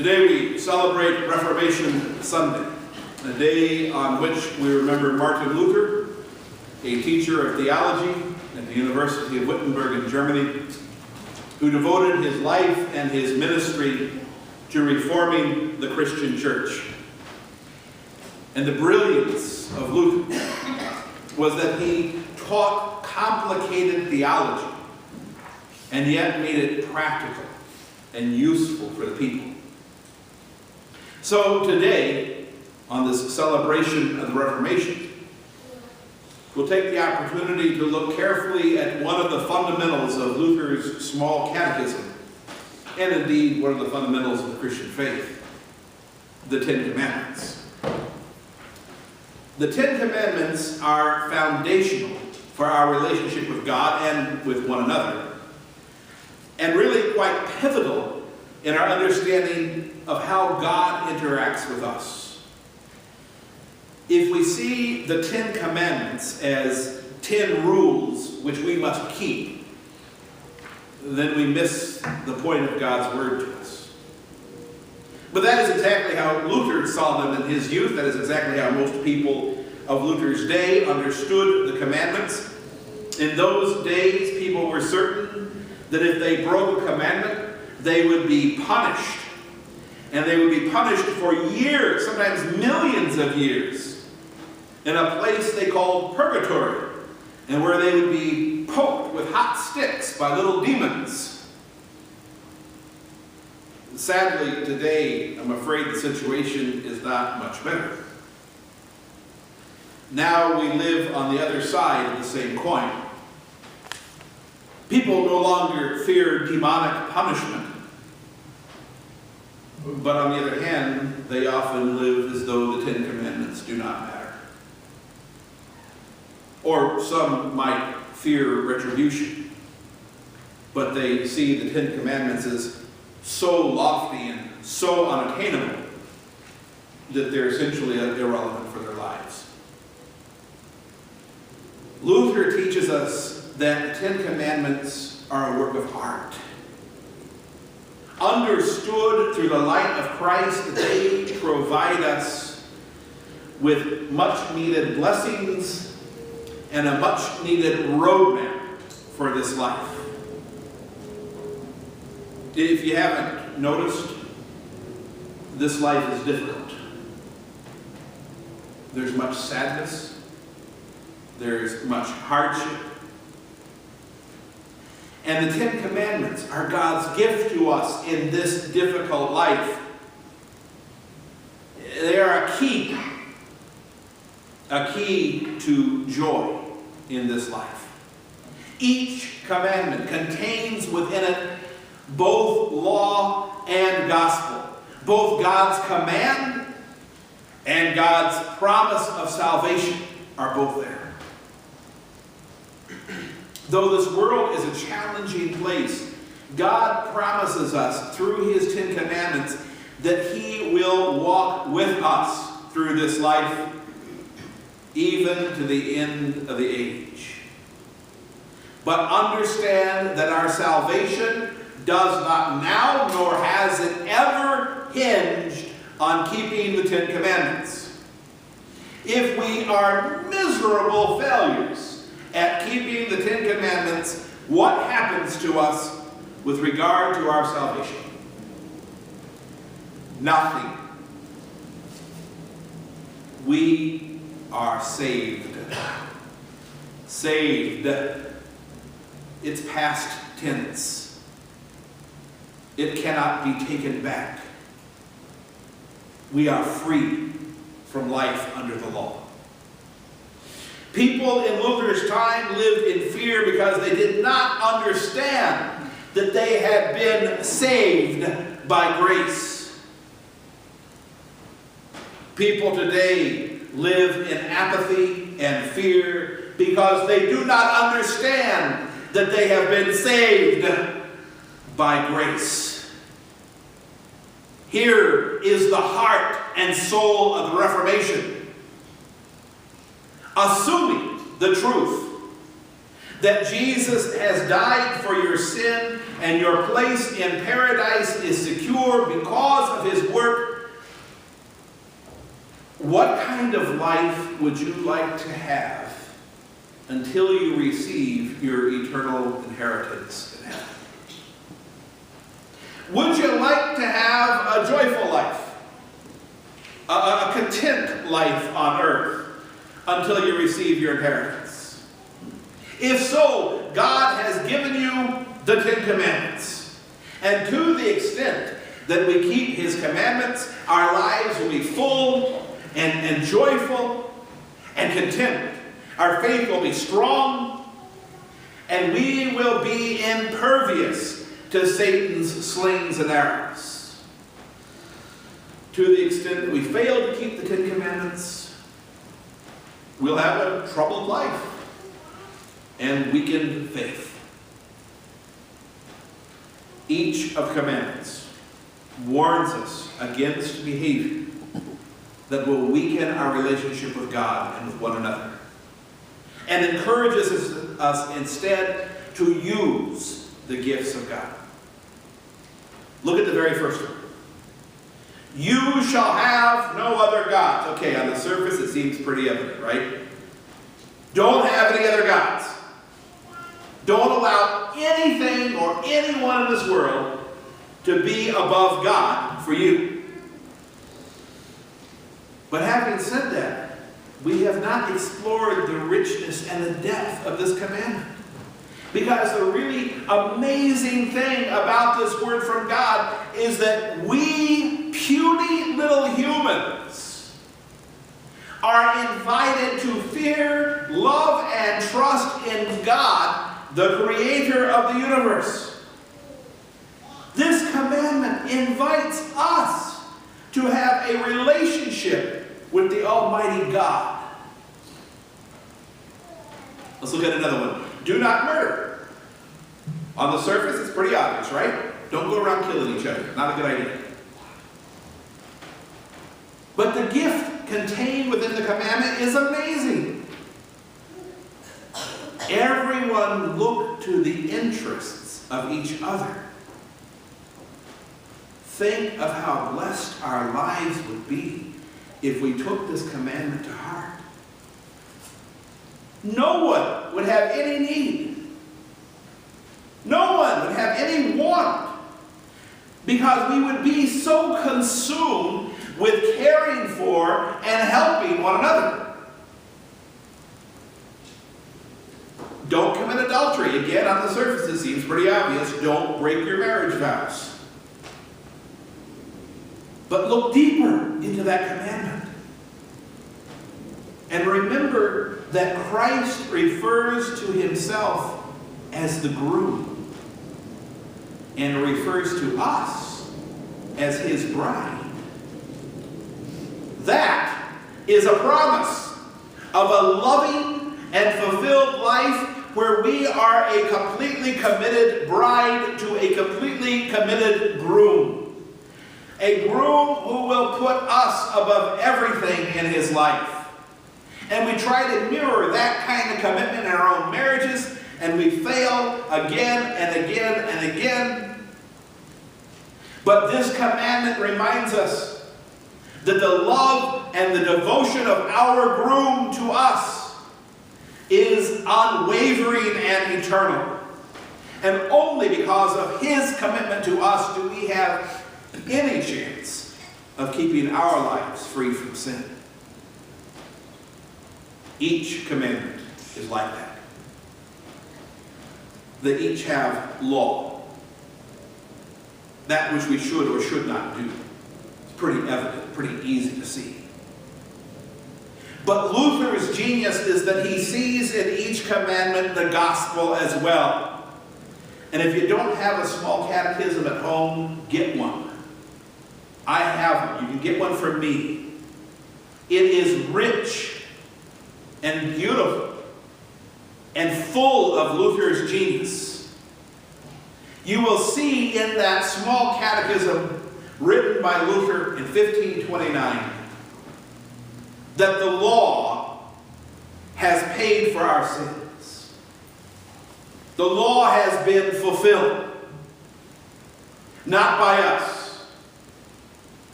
Today we celebrate Reformation Sunday, a day on which we remember Martin Luther, a teacher of theology at the University of Wittenberg in Germany, who devoted his life and his ministry to reforming the Christian church. And the brilliance of Luther was that he taught complicated theology and yet made it practical and useful for the people. So today, on this celebration of the Reformation, we'll take the opportunity to look carefully at one of the fundamentals of Luther's small catechism, and indeed one of the fundamentals of the Christian faith, the Ten Commandments. The Ten Commandments are foundational for our relationship with God and with one another, and really quite pivotal in our understanding of how God interacts with us. If we see the Ten Commandments as 10 rules which we must keep, then we miss the point of God's word to us. But that is exactly how Luther saw them in his youth. That is exactly how most people of Luther's day understood the commandments. In those days, people were certain that if they broke a commandment, they would be punished. And they would be punished for years, sometimes millions of years, in a place they called purgatory, and where they would be poked with hot sticks by little demons. Sadly, today, I'm afraid the situation is not much better. Now we live on the other side of the same coin. People no longer fear demonic punishment. But on the other hand, they often live as though the Ten Commandments do not matter. Or some might fear retribution, but they see the Ten Commandments as so lofty and so unattainable that they're essentially irrelevant for their lives. Luther teaches us that the Ten Commandments are a work of art. Understood through the light of Christ, they provide us with much-needed blessings and a much-needed roadmap for this life. If you haven't noticed, this life is difficult. There's much sadness. There's much hardship. And the Ten Commandments are God's gift to us in this difficult life. They are a key to joy in this life. Each commandment contains within it both law and gospel. Both God's command and God's promise of salvation are both there. Though this world is a challenging place, God promises us through his Ten Commandments that he will walk with us through this life, even to the end of the age. But understand that our salvation does not now, nor has it ever hinged on keeping the Ten Commandments. If we are miserable failures at keeping the Ten Commandments, what happens to us with regard to our salvation? Nothing. We are saved. Saved. It's past tense. It cannot be taken back. We are free from life under the law. People in Luther's time lived in fear because they did not understand that they had been saved by grace. People today live in apathy and fear because they do not understand that they have been saved by grace. Here is the heart and soul of the Reformation. Assuming the truth that Jesus has died for your sin and your place in paradise is secure because of his work, what kind of life would you like to have until you receive your eternal inheritance in heaven? Would you like to have a joyful life, a content life on earth until you receive your inheritance? If so, God has given you the Ten Commandments. And to the extent that we keep his commandments, our lives will be full and joyful and content. Our faith will be strong, and we will be impervious to Satan's slings and arrows. To the extent that we fail to keep the Ten Commandments, we'll have a troubled life and weakened faith. Each of the commandments warns us against behavior that will weaken our relationship with God and with one another, and encourages us instead to use the gifts of God. Look at the very first one. You shall have no other gods. Okay, on the surface it seems pretty evident, right? Don't have any other gods. Don't allow anything or anyone in this world to be above God for you. But having said that, we have not explored the richness and the depth of this commandment. Because the really amazing thing about this word from God is that we puny little humans are invited to fear, love, and trust in God, the creator of the universe. This commandment invites us to have a relationship with the Almighty God. Let's look at another one. Do not murder. On the surface, it's pretty obvious, right? Don't go around killing each other. Not a good idea. But the gift contained within the commandment is amazing. Everyone look to the interests of each other. Think of how blessed our lives would be if we took this commandment to heart. No one would have any need. No one would have any want, because we would be so consumed with caring for and helping one another. Don't commit adultery. Again, on the surface it seems pretty obvious. Don't break your marriage vows. But look deeper into that commandment. And remember that Christ refers to himself as the groom and refers to us as his bride. That is a promise of a loving and fulfilled life where we are a completely committed bride to a completely committed groom. A groom who will put us above everything in his life. And we try to mirror that kind of commitment in our own marriages, and we fail again and again and again. But this commandment reminds us that the love and the devotion of our groom to us is unwavering and eternal. And only because of his commitment to us do we have any chance of keeping our lives free from sin. Each commandment is like that. They each have law. That which we should or should not do. It's pretty evident, pretty easy to see. But Luther's genius is that he sees in each commandment the gospel as well. And if you don't have a small catechism at home, get one. I have one. You can get one from me. It is rich and beautiful and full of Luther's genius. You will see in that small catechism written by Luther in 1529 that the law has paid for our sins. The law has been fulfilled. Not by us,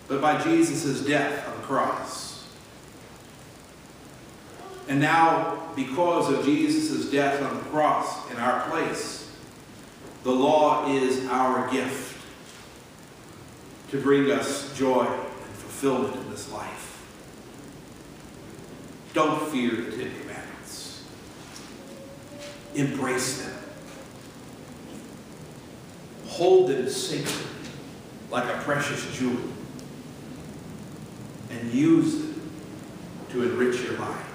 but by Jesus' death on the cross. And now, because of Jesus' death on the cross in our place, the law is our gift to bring us joy and fulfillment in this life. Don't fear the Ten Commandments. Embrace them. Hold them sacred like a precious jewel and use them to enrich your life.